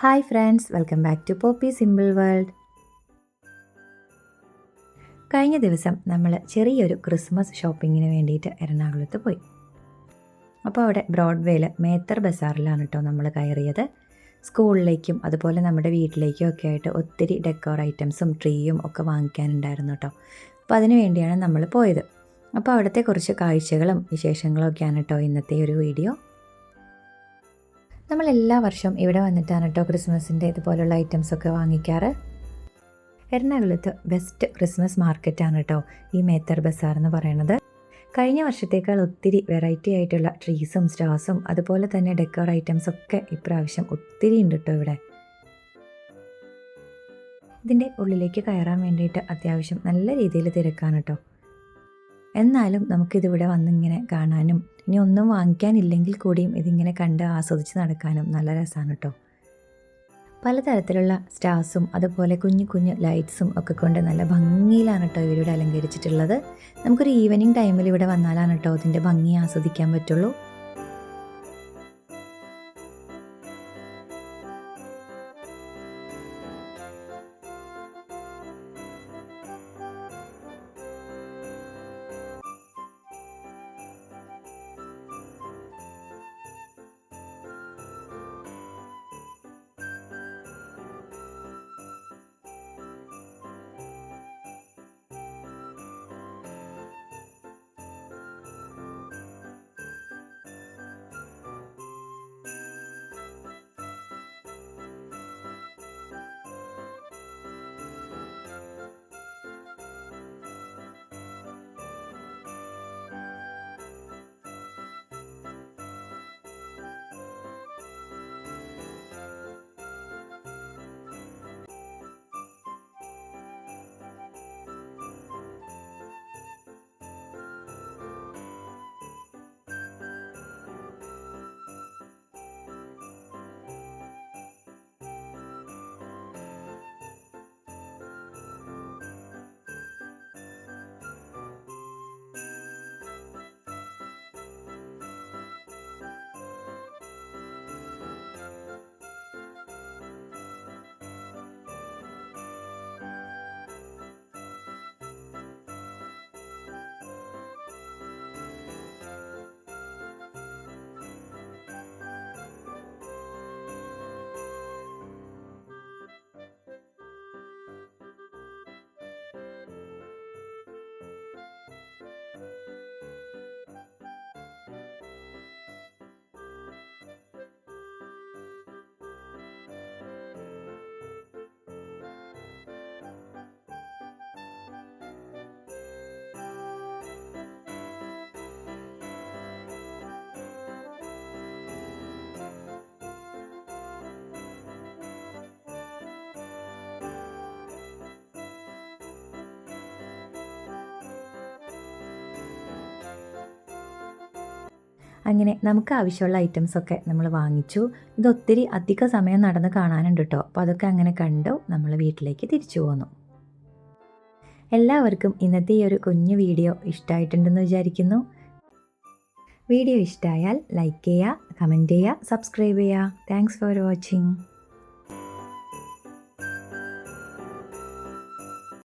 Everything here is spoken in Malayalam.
Hi friends, welcome back to poppy simple world. കഴിഞ്ഞ ദിവസം നമ്മൾ ചെറിയൊരു ക്രിസ്മസ് ഷോപ്പിങ്ങിന് വേണ്ടിയിട്ട് എറണാകുളത്ത് പോയി. അപ്പോൾ അവിടെ ബ്രോഡ്വേയിൽ മേത്തർ ബസാറിലാണ് കേട്ടോ നമ്മൾ കയറിയത്. സ്കൂളിലേക്കും അതുപോലെ നമ്മുടെ വീട്ടിലേക്കും ഒക്കെ ആയിട്ട് ഒത്തിരി ഡെക്കോർ ഐറ്റംസും ട്രീയും ഒക്കെ വാങ്ങിക്കാനുണ്ടായിരുന്നു കേട്ടോ. അപ്പോൾ അതിന് വേണ്ടിയാണ് നമ്മൾ പോയത്. അപ്പോൾ അവിടുത്തെ കുറച്ച് കാഴ്ചകളും വിശേഷങ്ങളും ഒക്കെയാണ് കേട്ടോ ഇന്നത്തെ ഒരു വീഡിയോ. നമ്മൾ എല്ലാ വർഷവും ഇവിടെ വന്നിട്ടാണ് കേട്ടോ ക്രിസ്മസിൻ്റെ ഇതുപോലുള്ള ഐറ്റംസൊക്കെ വാങ്ങിക്കാറ്. എറണാകുളത്ത് ബെസ്റ്റ് ക്രിസ്മസ് മാർക്കറ്റാണ് കേട്ടോ ഈ മേത്തർ ബസാർ എന്ന് പറയുന്നത്. കഴിഞ്ഞ വർഷത്തേക്കാൾ ഒത്തിരി വെറൈറ്റി ആയിട്ടുള്ള ട്രീസും സ്റ്റാർസും അതുപോലെ തന്നെ ഡെക്കോർ ഐറ്റംസൊക്കെ ഇപ്രാവശ്യം ഒത്തിരി ഉണ്ട് കേട്ടോ ഇവിടെ. ഇതിൻ്റെ ഉള്ളിലേക്ക് കയറാൻ വേണ്ടിയിട്ട് അത്യാവശ്യം നല്ല രീതിയിൽ തിരക്കാണ് കേട്ടോ. എന്നാലും നമുക്കിതിവിടെ വന്നിങ്ങനെ കാണാനും ഇനി ഒന്നും വാങ്ങിക്കാനില്ലെങ്കിൽ കൂടിയും ഇതിങ്ങനെ കണ്ട് ആസ്വദിച്ച് നടക്കാനും നല്ല രസമാണ് കേട്ടോ. പലതരത്തിലുള്ള സ്റ്റാർസും അതുപോലെ കുഞ്ഞു കുഞ്ഞു ലൈറ്റ്സും ഒക്കെ കൊണ്ട് നല്ല ഭംഗിയിലാണ് കേട്ടോ ഇവരിവിടെ അലങ്കരിച്ചിട്ടുള്ളത്. നമുക്കൊരു ഈവനിങ് ടൈമിൽ ഇവിടെ വന്നാലാണ് കേട്ടോ അതിൻ്റെ ഭംഗി ആസ്വദിക്കാൻ പറ്റുള്ളൂ. അങ്ങനെ നമുക്ക് ആവശ്യമുള്ള ഐറ്റംസൊക്കെ നമ്മൾ വാങ്ങിച്ചു. ഇതൊത്തിരി അധിക സമയം നടന്ന് കാണാനുണ്ട് കേട്ടോ. അപ്പോൾ അതൊക്കെ അങ്ങനെ കണ്ടു നമ്മൾ വീട്ടിലേക്ക് തിരിച്ചു പോന്നു. എല്ലാവർക്കും ഇന്നത്തെ ഈ ഒരു കുഞ്ഞു വീഡിയോ ഇഷ്ടമായിട്ടുണ്ടെന്ന് വിചാരിക്കുന്നു. വീഡിയോ ഇഷ്ടമായാൽ ലൈക്ക് ചെയ്യുക, കമൻറ്റ് ചെയ്യുക, സബ്സ്ക്രൈബ് ചെയ്യുക. Thanks for watching.